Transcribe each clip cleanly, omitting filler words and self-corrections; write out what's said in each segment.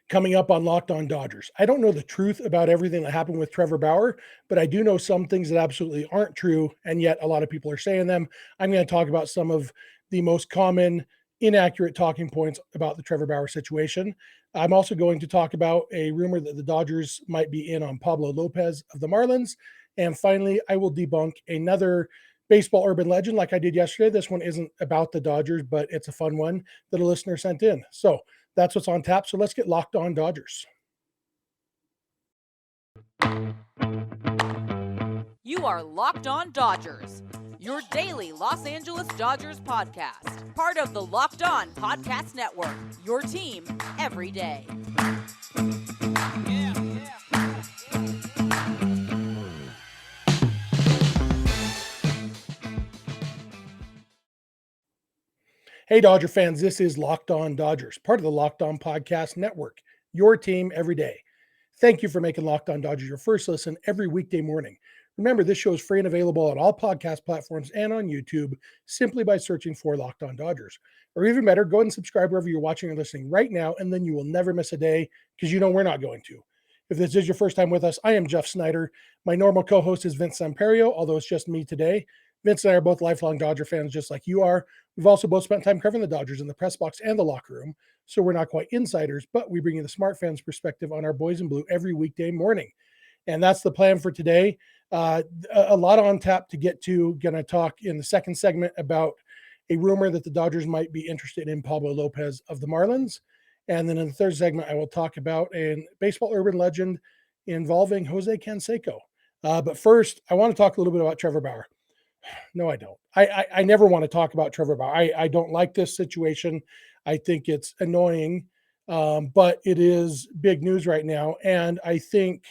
Coming up on Locked On Dodgers. I don't know the truth about everything that happened with Trevor Bauer, but I do know some things that absolutely aren't true, and yet a lot of people are saying them. I'm going to talk about some of the most common inaccurate talking points about the Trevor Bauer situation. I'm also going to talk about a rumor that the Dodgers might be in on Pablo Lopez of the Marlins. And finally, I will debunk another baseball urban legend like I did yesterday. This one isn't about the Dodgers, but it's a fun one that a listener sent in. So that's what's on tap. So let's get Locked On Dodgers. You are Locked On Dodgers, your daily Los Angeles Dodgers podcast. Part of the Locked On Podcast Network, your team every day. Hey, Dodger fans, this is Locked On Dodgers, part of the Locked On Podcast Network, your team every day. Thank you for making Locked On Dodgers your first listen every weekday morning. Remember, this show is free and available on all podcast platforms and on YouTube simply by searching for Locked On Dodgers. Or even better, go ahead and subscribe wherever you're watching or listening right now, and then you will never miss a day because you know we're not going to. If this is your first time with us, I am Jeff Snider. My normal co-host is Vince Samperio, although it's just me today. Vince and I are both lifelong Dodger fans just like you are. We've also both spent time covering the Dodgers in the press box and the locker room, so we're not quite insiders, but we bring you the smart fans' perspective on our boys in blue every weekday morning. And that's the plan for today. A lot on tap to get to. Going to talk in the second segment about a rumor that the Dodgers might be interested in Pablo Lopez of the Marlins. And then in the third segment, I will talk about a baseball urban legend involving Jose Canseco. But first, I want to talk a little bit about Trevor Bauer. No, I don't. I never want to talk about Trevor Bauer. I don't like this situation. I think it's annoying, but it is big news right now. And I think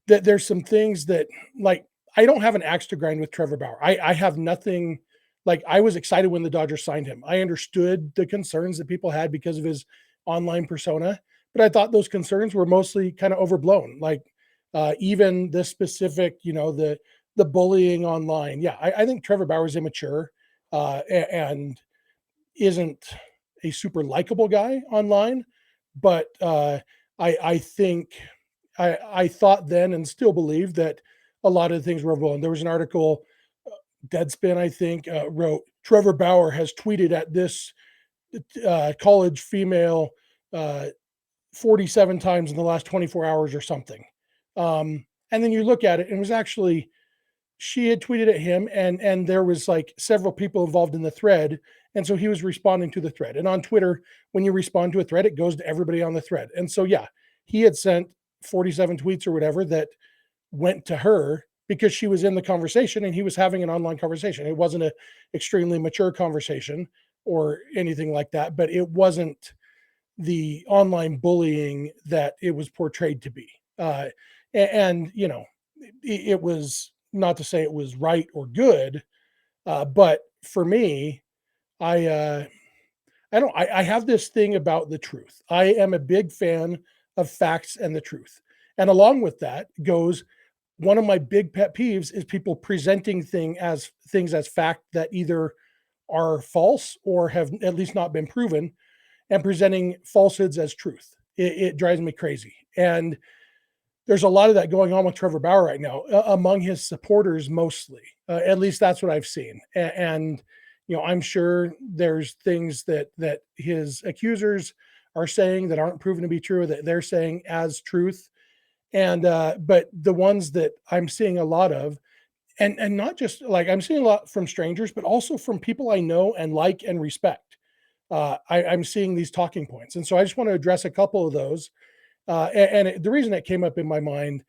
that there's some things that, like, I don't have an axe to grind with Trevor Bauer. I have nothing. Like, I was excited when the Dodgers signed him. I understood the concerns that people had because of his online persona, but I thought those concerns were mostly kind of overblown. Like, even the specific, the bullying online. Yeah, I think Trevor Bauer is immature and isn't a super likable guy online, but I think I thought then and still believe that a lot of the things were overblown. There was an article, Deadspin, I think, wrote Trevor Bauer has tweeted at this college female 47 times in the last 24 hours or something. And then you look at it, and it was actually, she had tweeted at him, and there was like several people involved in the thread. And so he was responding to the thread. And on Twitter, when you respond to a thread, it goes to everybody on the thread. And so, yeah, he had sent 47 tweets or whatever that went to her because she was in the conversation and he was having an online conversation. It wasn't an extremely mature conversation or anything like that, but it wasn't the online bullying that it was portrayed to be. And it was, not to say it was right or good, but for me, I have this thing about the truth. I am a big fan of facts and the truth. And along with that goes, one of my big pet peeves is people presenting things as fact that either are false or have at least not been proven, and presenting falsehoods as truth. It drives me crazy. And there's a lot of that going on with Trevor Bauer right now, among his supporters mostly. At least that's what I've seen. And I'm sure there's things that his accusers are saying that aren't proven to be true, that they're saying as truth. And but the ones that I'm seeing a lot of, and not just like, I'm seeing a lot from strangers, but also from people I know and like and respect. I'm seeing these talking points. And so I just want to address a couple of those. The reason that came up in my mind,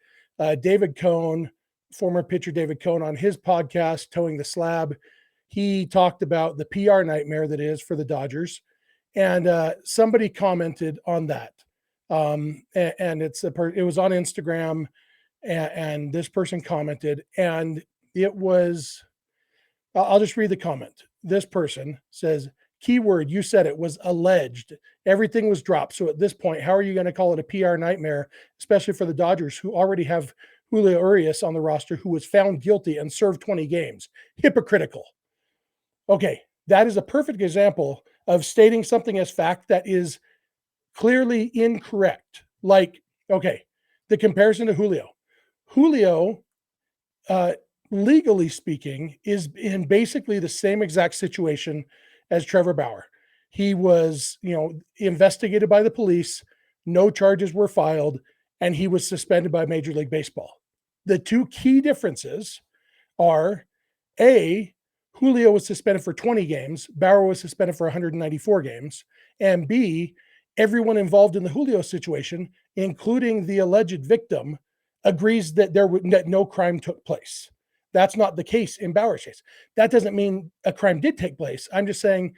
David Cohn, former pitcher David Cohn, on his podcast, Towing the Slab, he talked about the PR nightmare that is for the Dodgers. And somebody commented on that. And it was on Instagram, and this person commented, and it was, I'll just read the comment. This person says, keyword, you said it, was alleged. Everything was dropped. So at this point, how are you going to call it a PR nightmare, especially for the Dodgers, who already have Julio Urias on the roster, who was found guilty and served 20 games? Hypocritical. Okay, that is a perfect example of stating something as fact that is clearly incorrect. Like, okay, the comparison to Julio. Julio, uh, legally speaking, is in basically the same exact situation as Trevor Bauer. He was, investigated by the police, no charges were filed, and he was suspended by Major League Baseball. The two key differences are A, Julio was suspended for 20 games, Bauer was suspended for 194 games, and B, everyone involved in the Julio situation, including the alleged victim, agrees that that no crime took place. That's not the case in Bauer's case. That doesn't mean a crime did take place. I'm just saying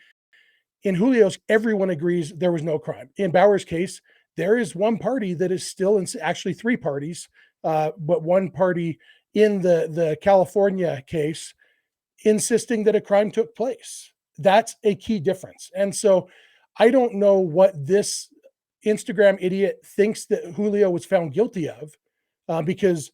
in Julio's, everyone agrees there was no crime. In Bauer's case, there is one party that is still actually three parties, but one party in the California case insisting that a crime took place. That's a key difference. And so I don't know what this Instagram idiot thinks that Julio was found guilty of, because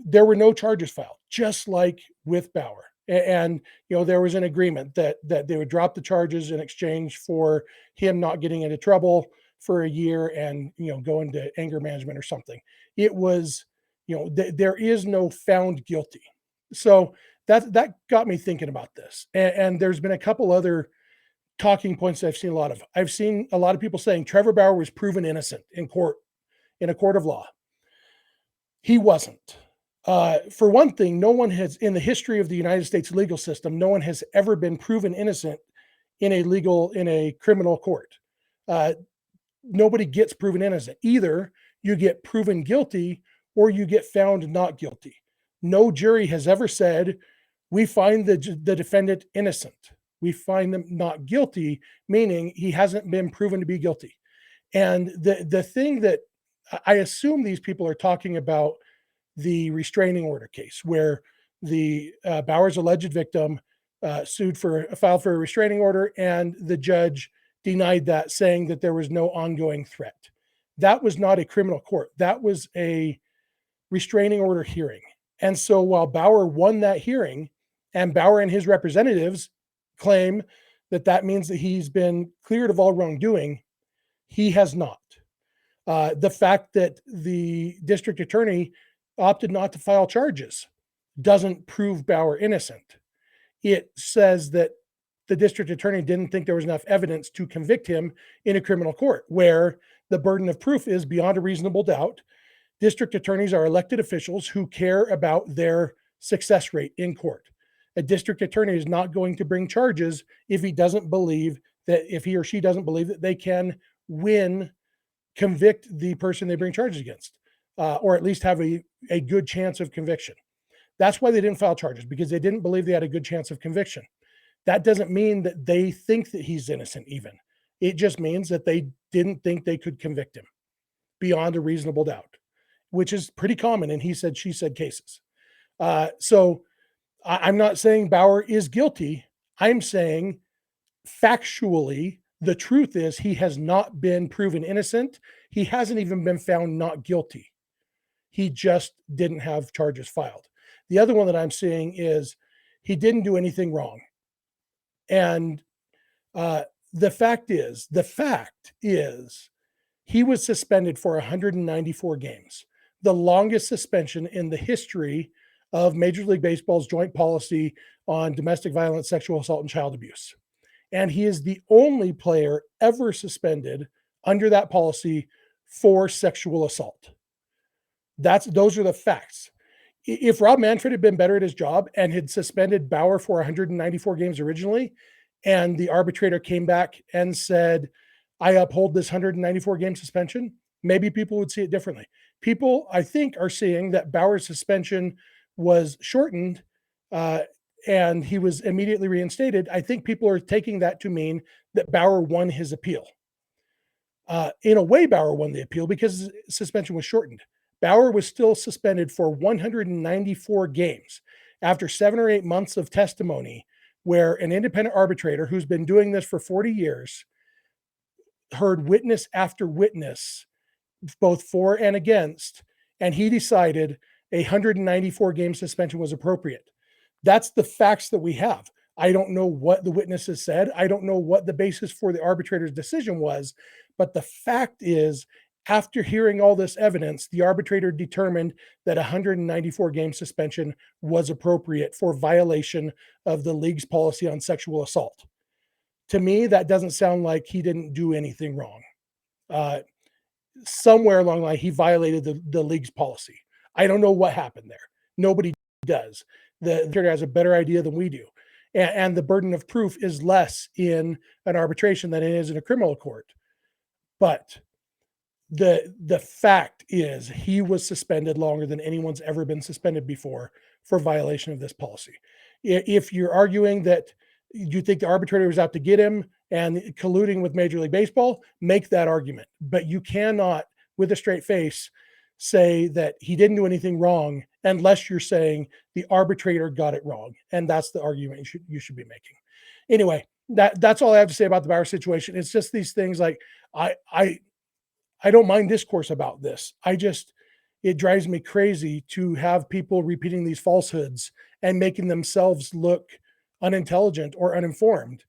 there were no charges filed, just like with Bauer. And there was an agreement that they would drop the charges in exchange for him not getting into trouble for a year and go into anger management or something. It was, there is no found guilty. So that got me thinking about this. And there's been a couple other talking points that I've seen a lot of. I've seen a lot of people saying Trevor Bauer was proven innocent in court, in a court of law. He wasn't. For one thing, no one has, in the history of the United States legal system, no one has ever been proven innocent in a criminal court. Nobody gets proven innocent. Either you get proven guilty or you get found not guilty. No jury has ever said, we find the defendant innocent. We find them not guilty, meaning he hasn't been proven to be guilty. And the thing that I assume these people are talking about, the restraining order case where the Bauer's alleged victim filed for a restraining order, and the judge denied that, saying that there was no ongoing threat. That was not a criminal court. That was a restraining order hearing. And so while Bauer won that hearing, and Bauer and his representatives claim that means that he's been cleared of all wrongdoing, he has not. The fact that the district attorney opted not to file charges doesn't prove Bauer innocent. It says that the district attorney didn't think there was enough evidence to convict him in a criminal court, where the burden of proof is beyond a reasonable doubt. District attorneys are elected officials who care about their success rate in court. A district attorney is not going to bring charges if he or she doesn't believe that they can convict the person they bring charges against, or at least have a good chance of conviction. That's why they didn't file charges, because they didn't believe they had a good chance of conviction. That doesn't mean that they think that he's innocent even. It just means that they didn't think they could convict him beyond a reasonable doubt, which is pretty common in he said, she said cases. So I'm not saying Bauer is guilty. I'm saying factually, the truth is he has not been proven innocent. He hasn't even been found not guilty. He just didn't have charges filed. The other one that I'm seeing is he didn't do anything wrong. And the fact is he was suspended for 194 games, the longest suspension in the history of Major League Baseball's joint policy on domestic violence, sexual assault, and child abuse. And he is the only player ever suspended under that policy for sexual assault. Those are the facts. If Rob Manfred had been better at his job and had suspended Bauer for 194 games originally, and the arbitrator came back and said, I uphold this 194 game suspension, maybe people would see it differently. People, I think, are seeing that Bauer's suspension was shortened and he was immediately reinstated. I think people are taking that to mean that Bauer won his appeal. In a way, Bauer won the appeal because his suspension was shortened. Bauer was still suspended for 194 games after 7 or 8 months of testimony, where an independent arbitrator who's been doing this for 40 years heard witness after witness, both for and against, and he decided a 194 game suspension was appropriate. That's the facts that we have. I don't know what the witnesses said. I don't know what the basis for the arbitrator's decision was, But the fact is, after hearing all this evidence, the arbitrator determined that 194 game suspension was appropriate for violation of the league's policy on sexual assault. To me, that doesn't sound like he didn't do anything wrong. Somewhere along the line, he violated the league's policy. I don't know what happened there. Nobody does. The arbitrator has a better idea than we do. And the burden of proof is less in an arbitration than it is in a criminal court. But the fact is he was suspended longer than anyone's ever been suspended before for violation of this policy. If you're arguing that you think the arbitrator was out to get him and colluding with Major League Baseball, make that argument. But you cannot, with a straight face, say that he didn't do anything wrong unless you're saying the arbitrator got it wrong. And that's the argument you should be making. Anyway, that's all I have to say about the Bauer situation. It's just these things like I don't mind discourse about this. It drives me crazy to have people repeating these falsehoods and making themselves look unintelligent or uninformed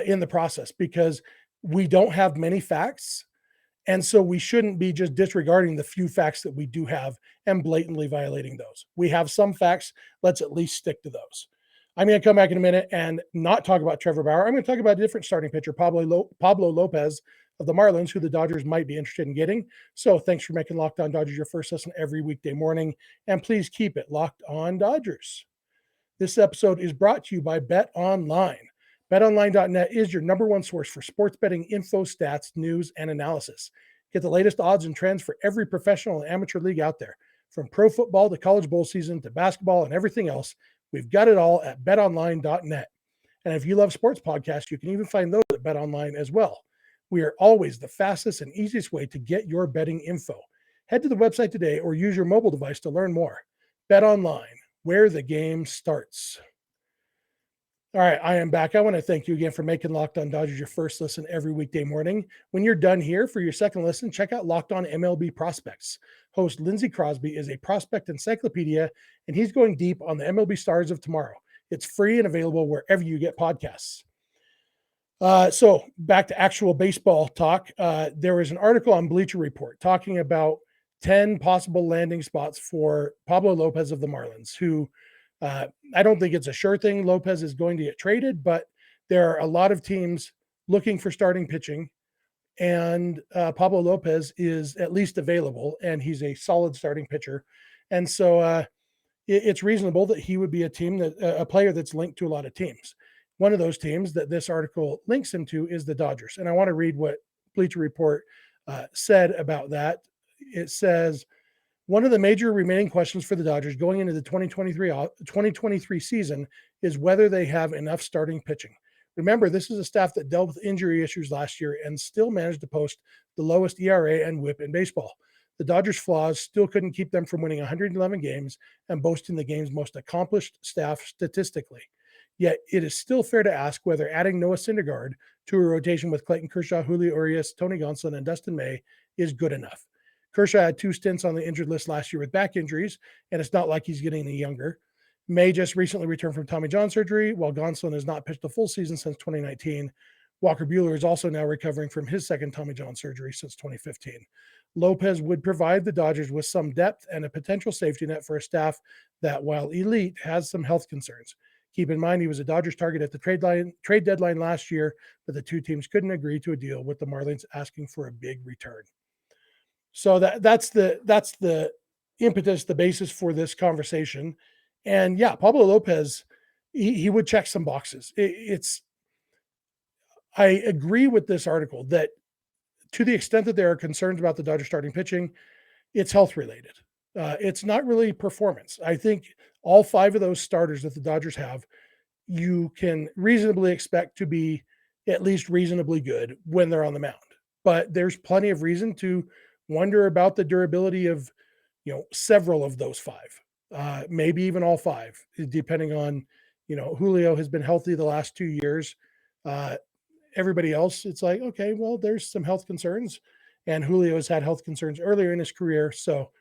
in the process, because we don't have many facts. And so we shouldn't be just disregarding the few facts that we do have and blatantly violating those. We have some facts. Let's at least stick to those. I'm going to come back in a minute and not talk about Trevor Bauer. I'm going to talk about a different starting pitcher, Pablo Lopez of the Marlins, who the Dodgers might be interested in getting. So thanks for making Locked On Dodgers your first listen every weekday morning. And please keep it Locked On Dodgers. This episode is brought to you by Bet Online. BetOnline.net is your number one source for sports betting info, stats, news, and analysis. Get the latest odds and trends for every professional and amateur league out there. From pro football to college bowl season to basketball and everything else, we've got it all at betonline.net. And if you love sports podcasts, you can even find those at BetOnline as well. We are always the fastest and easiest way to get your betting info. Head to the website today or use your mobile device to learn more. BetOnline, where the game starts. All right, I am back. I want to thank you again for making Locked On Dodgers your first listen every weekday morning. When you're done here, for your second listen, check out Locked On MLB Prospects. Host Lindsey Crosby is a prospect encyclopedia, and he's going deep on the MLB stars of tomorrow. It's free and available wherever you get podcasts. So back to actual baseball talk. There was an article on Bleacher Report talking about 10 possible landing spots for Pablo Lopez of the Marlins, who I don't think it's a sure thing Lopez is going to get traded, but there are a lot of teams looking for starting pitching, and Pablo Lopez is at least available, and he's a solid starting pitcher. And so it's reasonable that he would be a player that's linked to a lot of teams. One of those teams that this article links him to is the Dodgers. And I want to read what Bleacher Report said about that. It says, one of the major remaining questions for the Dodgers going into the 2023 season is whether they have enough starting pitching. Remember, this is a staff that dealt with injury issues last year and still managed to post the lowest ERA and WHIP in baseball. The Dodgers' flaws still couldn't keep them from winning 111 games and boasting the game's most accomplished staff statistically. Yet it is still fair to ask whether adding Noah Syndergaard to a rotation with Clayton Kershaw, Julio Urias, Tony Gonsolin, and Dustin May is good enough. Kershaw had 2 stints on the injured list last year with back injuries, and it's not like he's getting any younger. May just recently returned from Tommy John surgery, while Gonsolin has not pitched a full season since 2019. Walker Buehler is also now recovering from his second Tommy John surgery since 2015. Lopez would provide the Dodgers with some depth and a potential safety net for a staff that, while elite, has some health concerns. Keep in mind, he was a Dodgers target at the trade deadline last year, but the two teams couldn't agree to a deal, with the Marlins asking for a big return. So that's the impetus, the basis for this conversation. And yeah, Pablo Lopez, he would check some boxes. I agree with this article that to the extent that there are concerns about the Dodgers starting pitching, it's health related. It's not really performance. I think all 5 of those starters that the Dodgers have, you can reasonably expect to be at least reasonably good when they're on the mound. But there's plenty of reason to wonder about the durability of, several of those 5, maybe even all 5, depending on, Julio has been healthy the last 2 years. Everybody else, it's like, okay, well, there's some health concerns, and Julio has had health concerns earlier in his career. So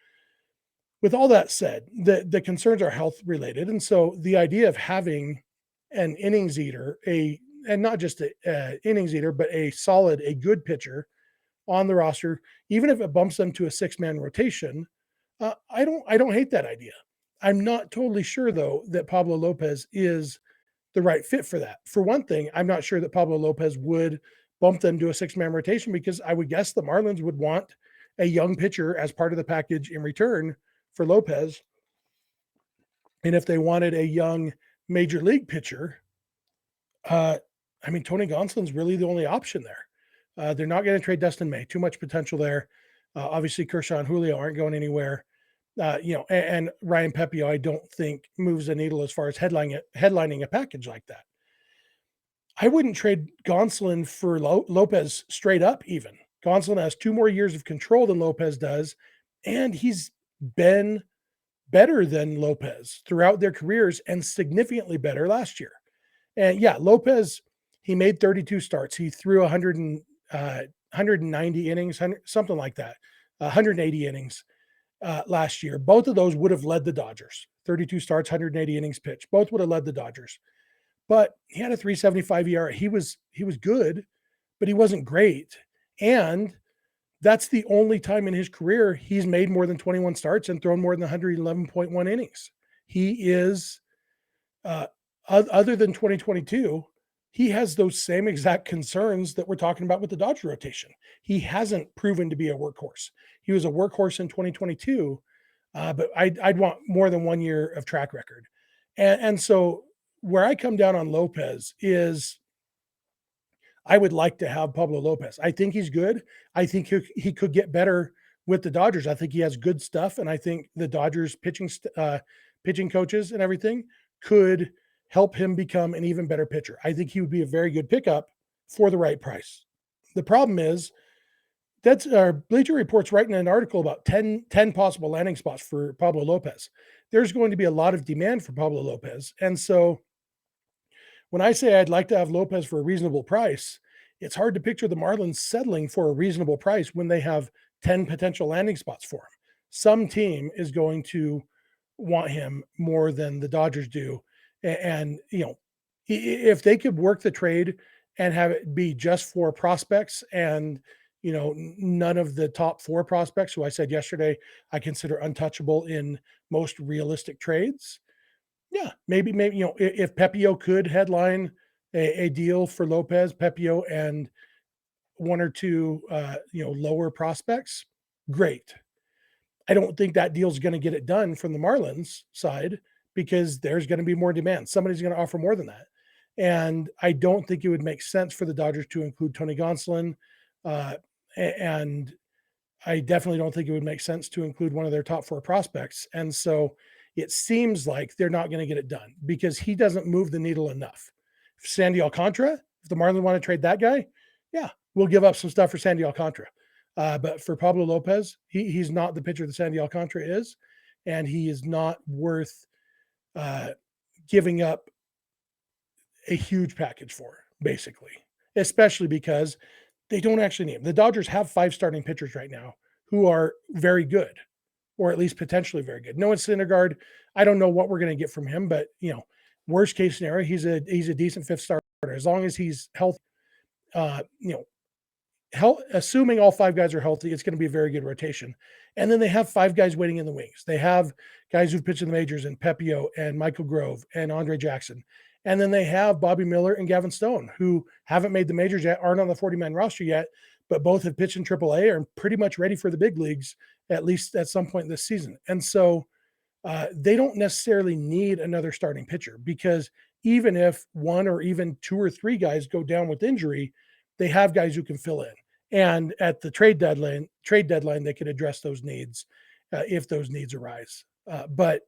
with all that said, the concerns are health related. And so the idea of having an innings eater, and not just an innings eater, but a good pitcher on the roster, even if it bumps them to a 6-man rotation. I don't hate that idea. I'm not totally sure though that Pablo Lopez is the right fit for that. For one thing, I'm not sure that Pablo Lopez would bump them to a 6-man rotation, because I would guess the Marlins would want a young pitcher as part of the package in return for Lopez. And if they wanted a young major league pitcher, uh, I mean, Tony Gonsolin's really the only option there. They're not going to trade Dustin May. Too much potential there. Obviously, Kershaw and Julio aren't going anywhere. And Ryan Pepio, I don't think moves the needle as far as headlining a package like that. I wouldn't trade Gonsolin for Lopez straight up even. Gonsolin has 2 more years of control than Lopez does, and he's been better than Lopez throughout their careers and significantly better last year. And yeah, Lopez, he made 32 starts. He threw 190 innings, something like that, 180 innings last year. Both of those would have led the Dodgers. 32 starts, 180 innings pitched. Both would have led the Dodgers. But he had a 3.75 ERA. He was good, but he wasn't great. And that's the only time in his career he's made more than 21 starts and thrown more than 111.1 innings. He is, other than 2022, he has those same exact concerns that we're talking about with the Dodger rotation. He hasn't proven to be a workhorse. He was a workhorse in 2022, but I'd want more than 1 year of track record. And so where I come down on Lopez is I would like to have Pablo Lopez. I think he's good. I think he could get better with the Dodgers. I think he has good stuff, and I think the Dodgers pitching coaches and everything could help him become an even better pitcher. I think he would be a very good pickup for the right price. The problem is that's our Bleacher Report's writing an article about 10 possible landing spots for Pablo Lopez. There's going to be a lot of demand for Pablo Lopez, and so when I say I'd like to have Lopez for a reasonable price, it's hard to picture the Marlins settling for a reasonable price when they have 10 potential landing spots for him. Some team is going to want him more than the Dodgers do. And, if they could work the trade and have it be just for prospects and, none of the top 4 prospects, who I said yesterday I consider untouchable in most realistic trades. Yeah, maybe, if Pepio could headline a deal for Lopez, Pepio, and 1 or 2, lower prospects, great. I don't think that deal's going to get it done from the Marlins side because there's going to be more demand. Somebody's going to offer more than that. And I don't think it would make sense for the Dodgers to include Tony Gonsolin. And I definitely don't think it would make sense to include one of their top 4 prospects. And so it seems like they're not going to get it done because he doesn't move the needle enough. Sandy Alcantara, if the Marlins want to trade that guy, yeah, we'll give up some stuff for Sandy Alcantara. But for Pablo Lopez, he's not the pitcher that Sandy Alcantara is, and he is not worth giving up a huge package for, basically, especially because they don't actually need him. The Dodgers have 5 starting pitchers right now who are very good, or at least potentially very good. Noah Syndergaard, I don't know what we're going to get from him, but worst case scenario, he's a decent 5th starter as long as he's healthy. Assuming all 5 guys are healthy, it's going to be a very good rotation. And then they have 5 guys waiting in the wings. They have guys who've pitched in the majors and Pepio and Michael Grove and Andre Jackson. And then they have Bobby Miller and Gavin Stone, who haven't made the majors yet, aren't on the 40-man roster yet, but both have pitched in AAA, are pretty much ready for the big leagues, at least at some point this season. And so they don't necessarily need another starting pitcher because even if 1 or even 2 or 3 guys go down with injury, they have guys who can fill in. And at the trade deadline, they can address those needs if those needs arise. But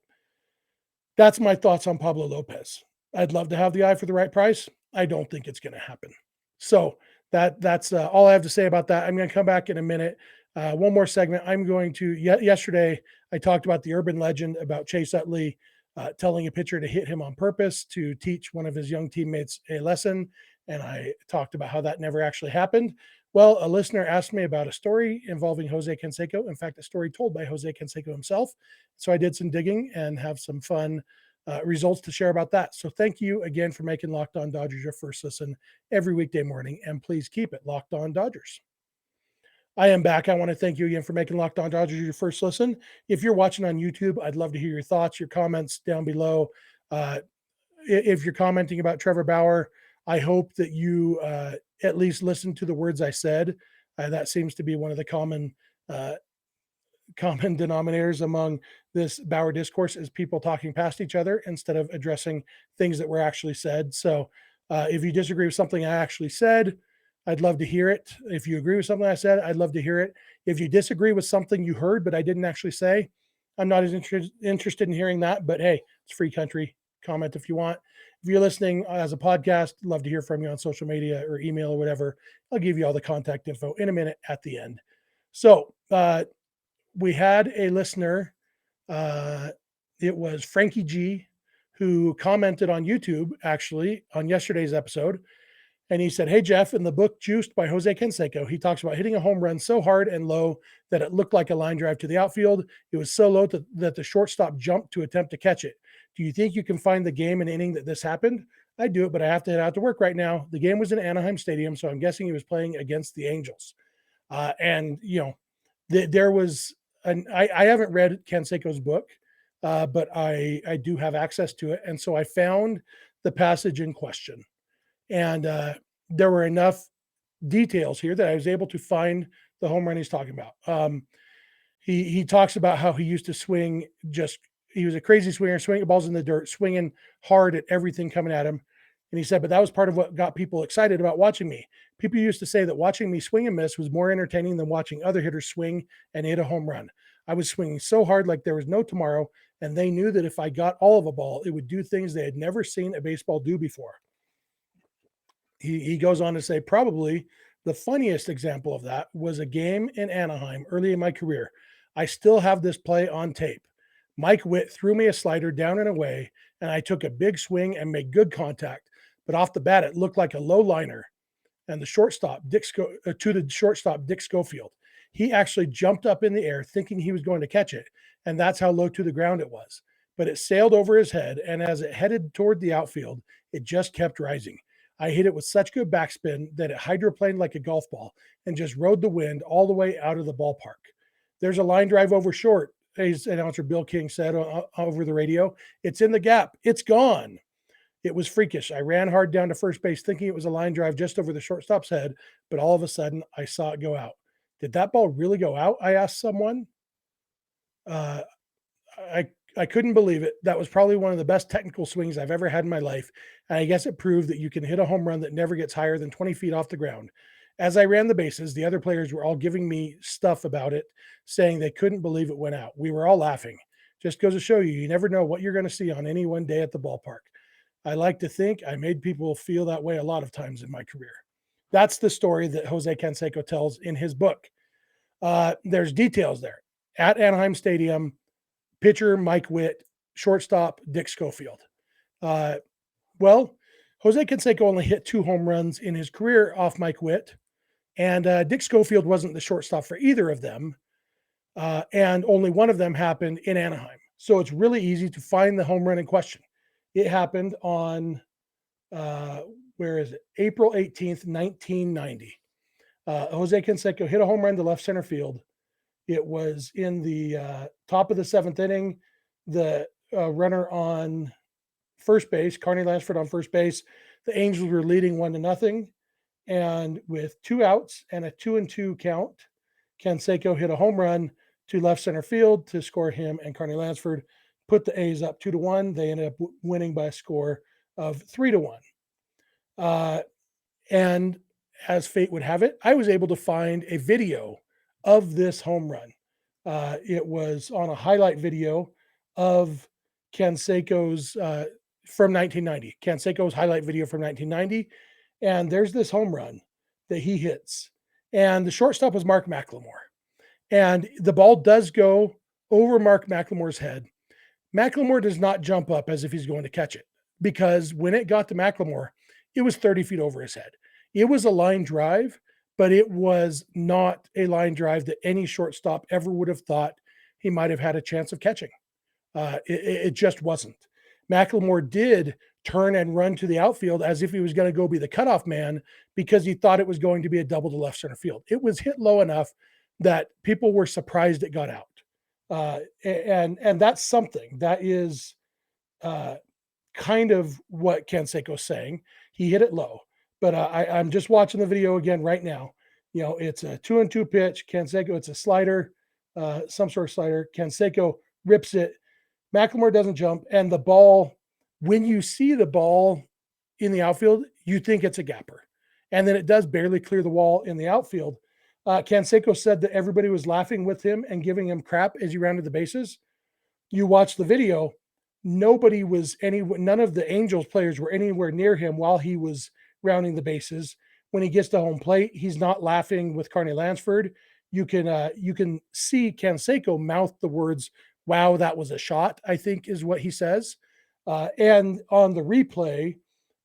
that's my thoughts on Pablo Lopez. I'd love to have the eye for the right price. I don't think it's going to happen. So that's all I have to say about that. I'm going to come back in a minute. One more segment. I'm going to, yesterday, I talked about the urban legend about Chase Utley telling a pitcher to hit him on purpose to teach one of his young teammates a lesson. And I talked about how that never actually happened. Well, a listener asked me about a story involving Jose Canseco. In fact, a story told by Jose Canseco himself. So I did some digging and have some fun results to share about that. So thank you again for making Locked On Dodgers your first listen every weekday morning. And please keep it Locked On Dodgers. I am back. I want to thank you again for making Locked On Dodgers your first listen. If you're watching on YouTube, I'd love to hear your thoughts, your comments down below. Uh, if you're commenting about Trevor Bauer, I hope that you at least listen to the words I said. That seems to be one of the uh, common denominators among this Bauer discourse is people talking past each other instead of addressing things that were actually said. So if you disagree with something I actually said, I'd love to hear it. If you agree with something I said, I'd love to hear it. If you disagree with something you heard, but I didn't actually say, I'm not as interested in hearing that. But hey, it's free country. Comment if you want. If you're listening as a podcast, love to hear from you on social media or email or whatever. I'll give you all the contact info in a minute at the end. So, we had a listener, it was Frankie G, who commented on YouTube actually on yesterday's episode. And he said, "Hey, Jeff, in the book Juiced by Jose Canseco, he talks about hitting a home run so hard and low that it looked like a line drive to the outfield. It was so low that the shortstop jumped to attempt to catch it. Do you think you can find the game and inning that this happened? I do it, but I have to head out to work right now. The game was in Anaheim Stadium, so I'm guessing he was playing against the Angels." And, you know, there was I haven't read Canseco's book, but I do have access to it. And so I found the passage in question. And there were enough details here that I was able to find the home run he's talking about. He talks about how he used to swing he was a crazy swinger, swinging balls in the dirt, swinging hard at everything coming at him. And he said, but that was part of what got people excited about watching me. People used to say that watching me swing and miss was more entertaining than watching other hitters swing and hit a home run. I was swinging so hard like there was no tomorrow, and they knew that if I got all of a ball, it would do things they had never seen a baseball do before. He goes on to say, probably the funniest example of that was a game in Anaheim early in my career. I still have this play on tape. Mike Witt threw me a slider down and away, and I took a big swing and made good contact. But off the bat, it looked like a low liner. And the shortstop, Dick Schofield, he actually jumped up in the air thinking he was going to catch it. And that's how low to the ground it was. But it sailed over his head, and as it headed toward the outfield, it just kept rising. I hit it with such good backspin that it hydroplaned like a golf ball and just rode the wind all the way out of the ballpark. There's a line drive over short, as announcer Bill King said over the radio. It's in the gap. It's gone. It was freakish. I ran hard down to first base thinking it was a line drive just over the shortstop's head, but all of a sudden I saw it go out. Did that ball really go out? I asked someone. I couldn't believe it. That was probably one of the best technical swings I've ever had in my life. And I guess it proved that you can hit a home run that never gets higher than 20 feet off the ground. As I ran the bases, the other players were all giving me stuff about it, saying they couldn't believe it went out. We were all laughing. Just goes to show you, you never know what you're going to see on any one day at the ballpark. I like to think I made people feel that way a lot of times in my career. That's the story that Jose Canseco tells in his book. There's details there. At Anaheim Stadium, pitcher Mike Witt, shortstop Dick Schofield. Well, Jose Canseco only hit 2 home runs in his career off Mike Witt, and Dick Schofield wasn't the shortstop for either of them, and only one of them happened in Anaheim. So it's really easy to find the home run in question. It happened on, April 18th, 1990. Jose Canseco hit a home run to left center field. It was in the top of the 7th inning. The runner on first base, Carney Lansford on first base, the Angels were leading 1-0. And with 2 outs and a 2-2 count, Canseco hit a home run to left center field to score him and Carney Lansford, put the A's up 2-1. They ended up winning by a score of 3-1. And as fate would have it, I was able to find a video of this home run. It was on a highlight video of Canseco's from 1990. Canseco's highlight video from 1990. And there's this home run that he hits. And the shortstop was Mark McLemore. And the ball does go over Mark McLemore's head. McLemore does not jump up as if he's going to catch it, because when it got to McLemore, it was 30 feet over his head. It was a line drive, but it was not a line drive that any shortstop ever would have thought he might have had a chance of catching. It just wasn't. McLemore did turn and run to the outfield as if he was going to go be the cutoff man because he thought it was going to be a double to left center field. It was hit low enough that people were surprised it got out. And that's something that is kind of what Canseco's saying. He hit it low, but I'm just watching the video again right now. It's a 2-2 pitch. Canseco, it's a slider, some sort of slider. Canseco rips it. McLemore doesn't jump, and the ball, when you see the ball in the outfield, you think it's a gapper. And then it does barely clear the wall in the outfield. Canseco said that everybody was laughing with him and giving him crap as he rounded the bases. You watch the video, none of the Angels players were anywhere near him while he was rounding the bases. When he gets to home plate, he's not laughing with Carney Lansford. You can see Canseco mouth the words, "Wow, that was a shot," I think is what he says. And on the replay,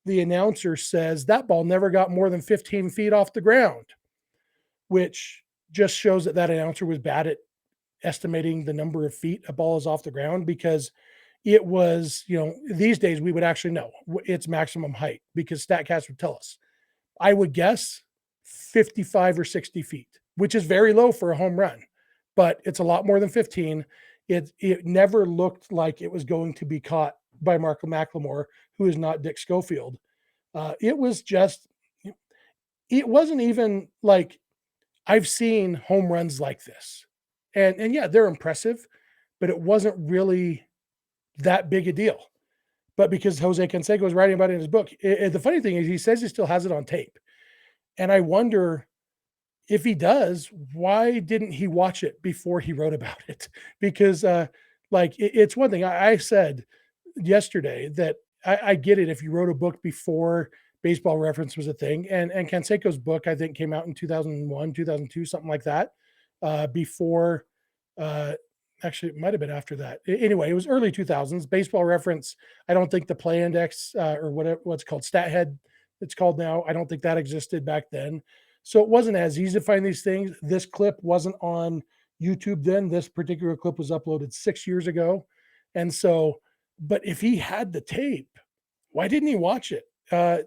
the announcer says that ball never got more than 15 feet off the ground, which just shows that announcer was bad at estimating the number of feet a ball is off the ground, because it was, these days we would actually know its maximum height because StatCast would tell us. I would guess 55 or 60 feet, which is very low for a home run, but it's a lot more than 15. It never looked like it was going to be caught by Marco McLemore, who is not Dick Schofield. It wasn't even like, I've seen home runs like this. And yeah, they're impressive, but it wasn't really that big a deal. But because Jose Canseco was writing about it in his book, the funny thing is he says he still has it on tape. And I wonder, if he does, why didn't he watch it before he wrote about it? Because it's one thing I said yesterday that I get it if you wrote a book before Baseball Reference was a thing. And Canseco's book, I think, came out in 2001, 2002, something like that. Before, actually, it might have been after that. Anyway, it was early 2000s. Baseball Reference, I don't think the Play Index or what's called StatHead, it's called now, I don't think that existed back then. So it wasn't as easy to find these things. This clip wasn't on YouTube then. This particular clip was uploaded 6 years ago. And so, but if he had the tape, why didn't he watch it?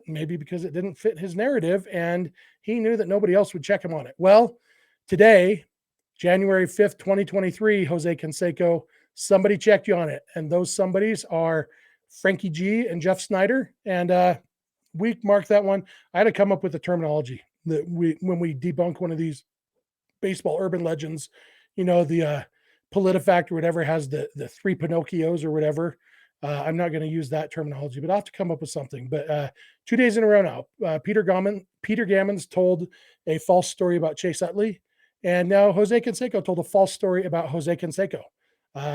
Maybe because it didn't fit his narrative and he knew that nobody else would check him on it. Well, today, January 5th, 2023, Jose Canseco, somebody checked you on it. And those somebodies are Frankie G and Jeff Snider. And we marked that one. I had to come up with the terminology that when we debunk one of these baseball urban legends, the PolitiFact or whatever has the three Pinocchios or whatever. I'm not going to use that terminology, but I'll have to come up with something. But 2 days in a row now, Peter Gammons told a false story about Chase Utley, and now Jose Canseco told a false story about Jose Canseco.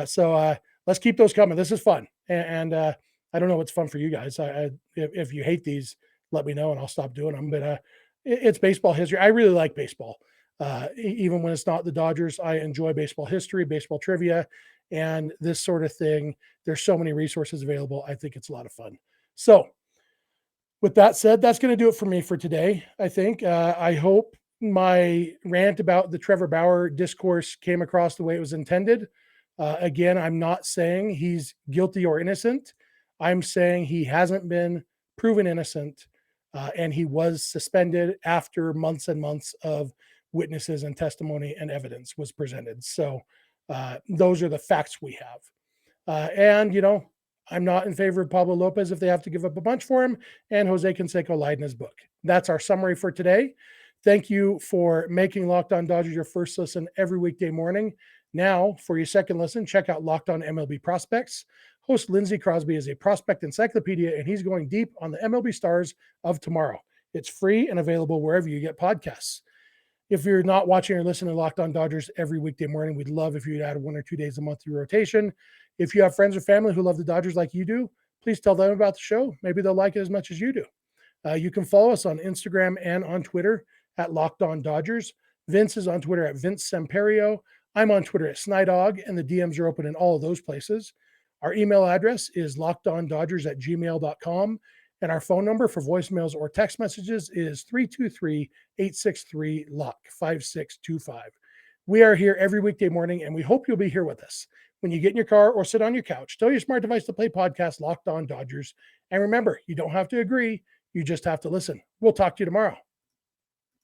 So let's keep those coming. This is fun, and I don't know what's fun for you guys. If you hate these, let me know and I'll stop doing them. But it's baseball history. I really like baseball. Even when it's not the Dodgers, I enjoy baseball history, baseball trivia, and this sort of thing. There's so many resources available. I think it's a lot of fun. So with that said, that's going to do it for me for today. I think, I hope my rant about the Trevor Bauer discourse came across the way it was intended. Again, I'm not saying he's guilty or innocent. I'm saying he hasn't been proven innocent. And he was suspended after months and months of witnesses and testimony and evidence was presented. So those are the facts we have. And I'm not in favor of Pablo Lopez if they have to give up a bunch for him. And Jose Canseco lied in his book. That's our summary for today. Thank you for making Locked On Dodgers your first listen every weekday morning. Now, for your second listen, check out Locked On MLB Prospects. Host Lindsey Crosby is a prospect encyclopedia, and he's going deep on the MLB stars of tomorrow. It's free and available wherever you get podcasts. If you're not watching or listening to Locked On Dodgers every weekday morning, we'd love if you'd add 1 or 2 days a month to your rotation. If you have friends or family who love the Dodgers like you do, please tell them about the show. Maybe they'll like it as much as you do. You can follow us on Instagram and on Twitter at Locked On Dodgers. Vince is on Twitter at Vince Samperio. I'm on Twitter at Snydog, and the DMs are open in all of those places. Our email address is lockedondodgers@gmail.com. And our phone number for voicemails or text messages is 323-863-LOCK-5625. We are here every weekday morning, and we hope you'll be here with us. When you get in your car or sit on your couch, tell your smart device to play podcast Locked On Dodgers, And remember, you don't have to agree. You just have to listen. We'll talk to you tomorrow.